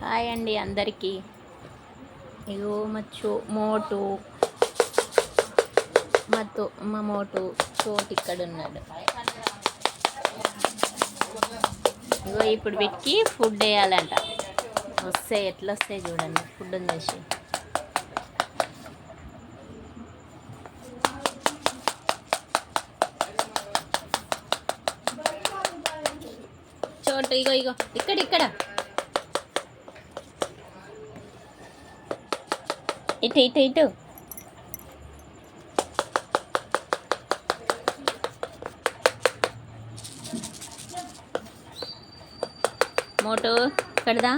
Hi అండి అందరికీ. ఇగో మోటు మా మోటు చోటు ఇక్కడ ఉన్నాడు. ఇగో ఇప్పుడు వీటికి ఫుడ్ వేయాలంట. వస్తాయి, ఎట్లా వస్తాయి చూడండి. ఫుడ్ ఉందేసి చోటు. ఇగో ఇగో ఇక్కడ ఇటు మోటు ఇక్కడదా.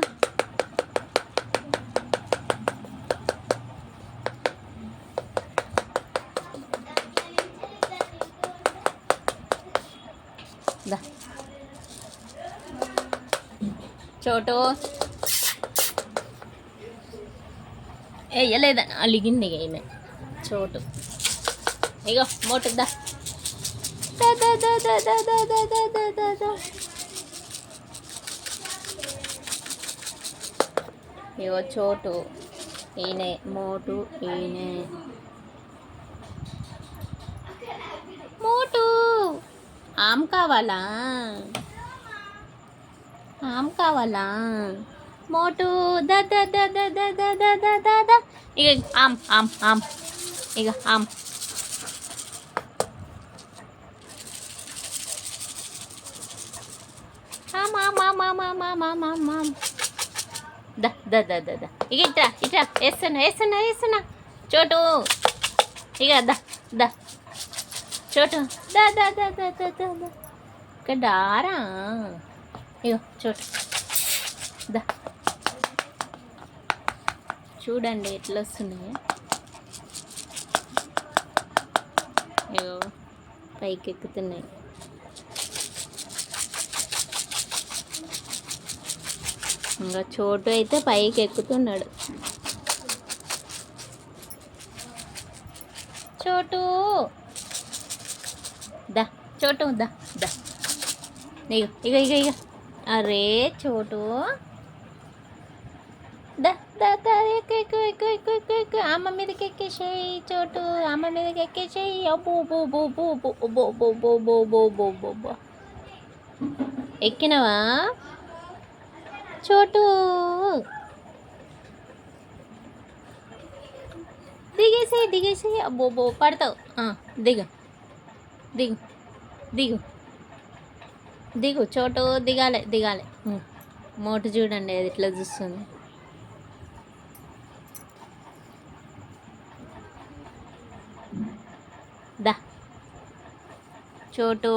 చోటు వేయలేదని అలిగింది ఈమె చోటు. ఇగో మోటు దా. ఇగో చోటు ఈయనే, మోటు ఈయనే. మోటు ఆమ్ కావాలా? ఆమ్ కావాలా? మోటు ద ద ద ద ద ద ద ద ద ద. ఇక ఆమ్ ఇక ఆమ్. ద ద ద ద ద. ఇక ఇట్రా వేస్తున్నా చోటు. ఇక ద ద చోటు ద ద ద ద ద ద. ఇక్కడ దారా. ఇగో చోటు దా. చూడండి ఎట్లా వస్తున్నాయో. అయ్యో పైకి ఎక్కుతున్నాయి. ఇంకా చోటు అయితే పైకి ఎక్కుతున్నాడు. చోటు దా. చోటు దా దా. ఇగ అరే చోటు దా దా దా. ఎక్కు. అమ్మ మీదకి ఎక్కేసేయి చోటు. అమ్మ మీదకి ఎక్కేసేయి. అబ్బో బో బో బో బో బో బో బో బో బో బో బో బో. ఎక్కినవా చోటు? దిగేసేయి. అబ్బో బో పడతావు. దిగు చోటు. దిగాలి. మోటు చూడండి అది ఇట్లా చూస్తుంది. దా చోటు.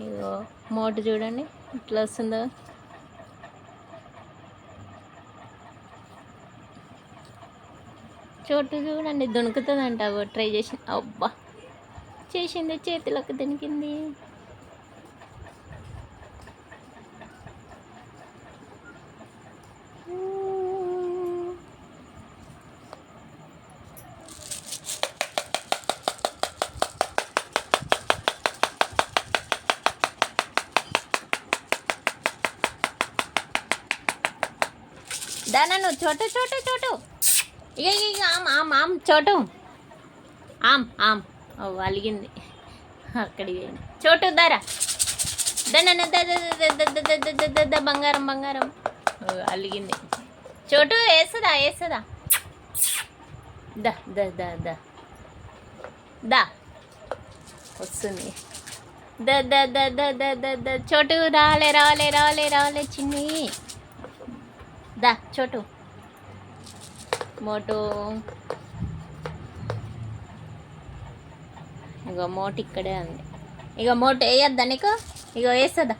ఇగో మోటు చూడండి ఇట్లా వస్తుందో. చోటు చూడండి దొనుకుతుందంట. ట్రై చేసి అబ్బా చేసింది, చేతిలోకి దొనికింది. దానను చోటు. ఇక ఆమ్ చోటు. ఆమ్ అలిగింది అక్కడికి. చోటు దారా. బంగారం అలిగింది. చోటు వేస్తుందా. దా వస్తుంది. ద చోటు. రాలే చిన్ని. దా చోటు. మోటు ఇగో మోటు ఇక్కడే ఉంది. ఇగో మోటు వేయద్దా నీకు? ఇగో వేస్తుందా.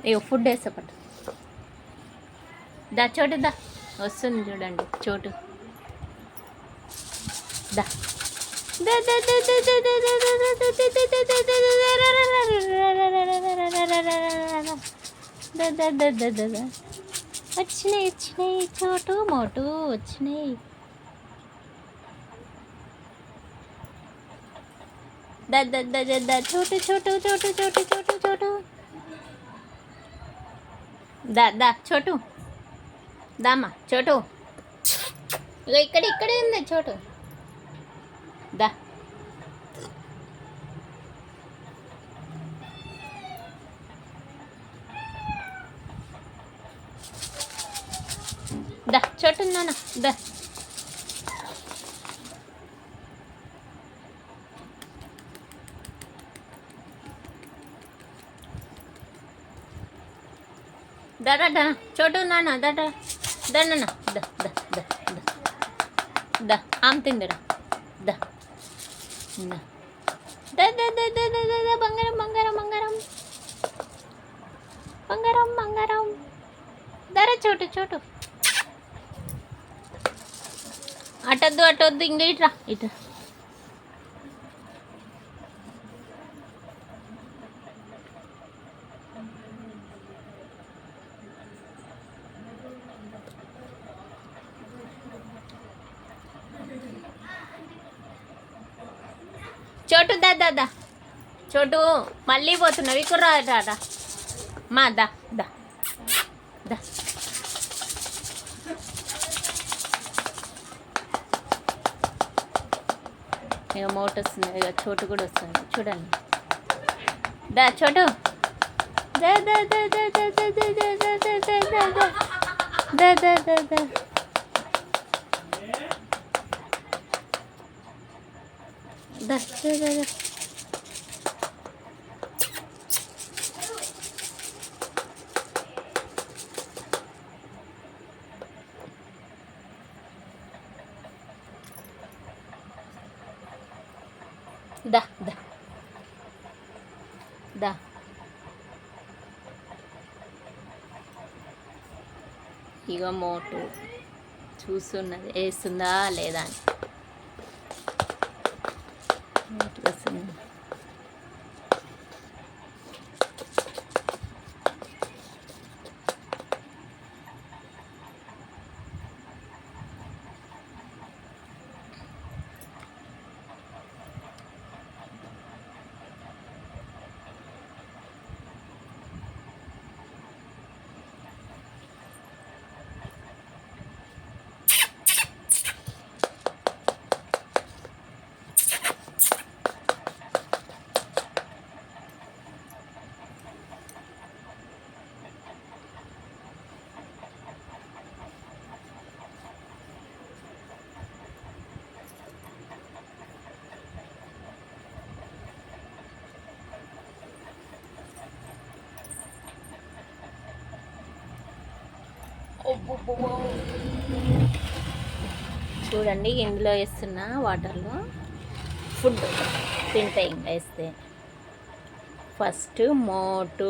ఇగో ఫుడ్ వేస్తా పట్టు. దా చోటు దా. వస్తుంది చూడండి చోటు. దా వచ్చినాయి చోటు మోటు వచ్చినాయి. दा दा दा दा दा छोटू छोटू छोटू छोटू छोटू छोटू దా దా చోటు, దామా చోటు. ఇక ఇక్కడే ఉంది చోటు. దా దా చోటు నాన్న దా. దా దా దా చోటు నాన్న దా దా దా నాన్న దా దా దా దా దా ఆమె తిందిరా దా దా దా దా దా దా దా దా దా బంగారం బంగారం బంగారం బంగారం బంగారం. దరా చోటు చోటు. అటొద్దు అటొద్దు, ఇంక ఇట్రా ఇట్రా. చోటు దా దా దా చోటు, మళ్ళీ పోతున్నావు ఇకుర్రా రా మా దా దా దా. ఇక మోట వస్తుంది, ఇక చోటు కూడా వస్తుంది చూడండి. దా చోటు దా దా దా దా దా దా దా దా దా దా దా దా దా దా దా. దా దా దా దా. దా దా దా. ఇక మోటు చూస్తున్నది వేస్తుందా లేదా అని. వస్తుంది. చూడండి, ఇందులో వేస్తున్న వాటర్లో ఫుడ్ తింటాయి. ఇంకా వేస్తే ఫస్ట్ మోటు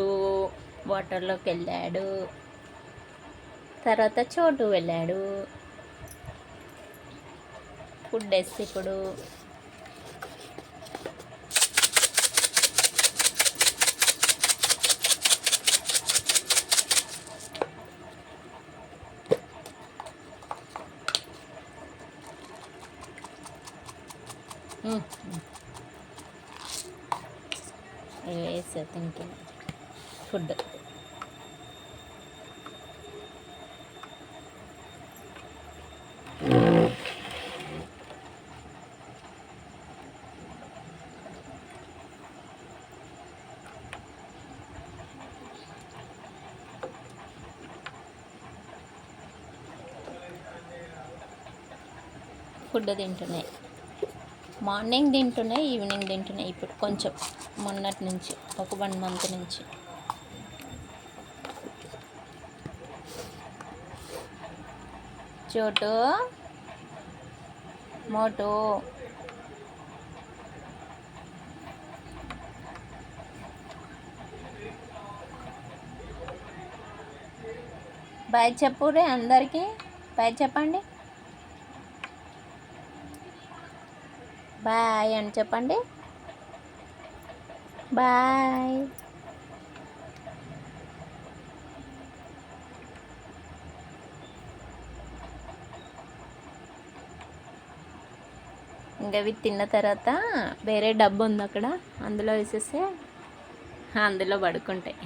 వాటర్లోకి వెళ్ళాడు, తర్వాత చోటు వెళ్ళాడు. ఫుడ్ వేస్తే ఇప్పుడు వేసా తింటుంది ఫుడ్. ఫుడ్ తింటున్నాయి. మార్నింగ్ తింటున్నాయి, ఈవినింగ్ తింటున్నాయి. ఇప్పుడు కొంచెం మొన్నటి నుంచి ఒక 1 మంత్ నుంచి. చోటు మోటు బాయ్ చెప్పు రే అందరికీ. బాయ్ చెప్పండి. బాయ్ అని చెప్పండి. బాయ్. ఇంకా అవి తిన్న తర్వాత వేరే డబ్బు ఉంది అక్కడ, అందులో వేసేస్తే అందులో పడుకుంటాయి.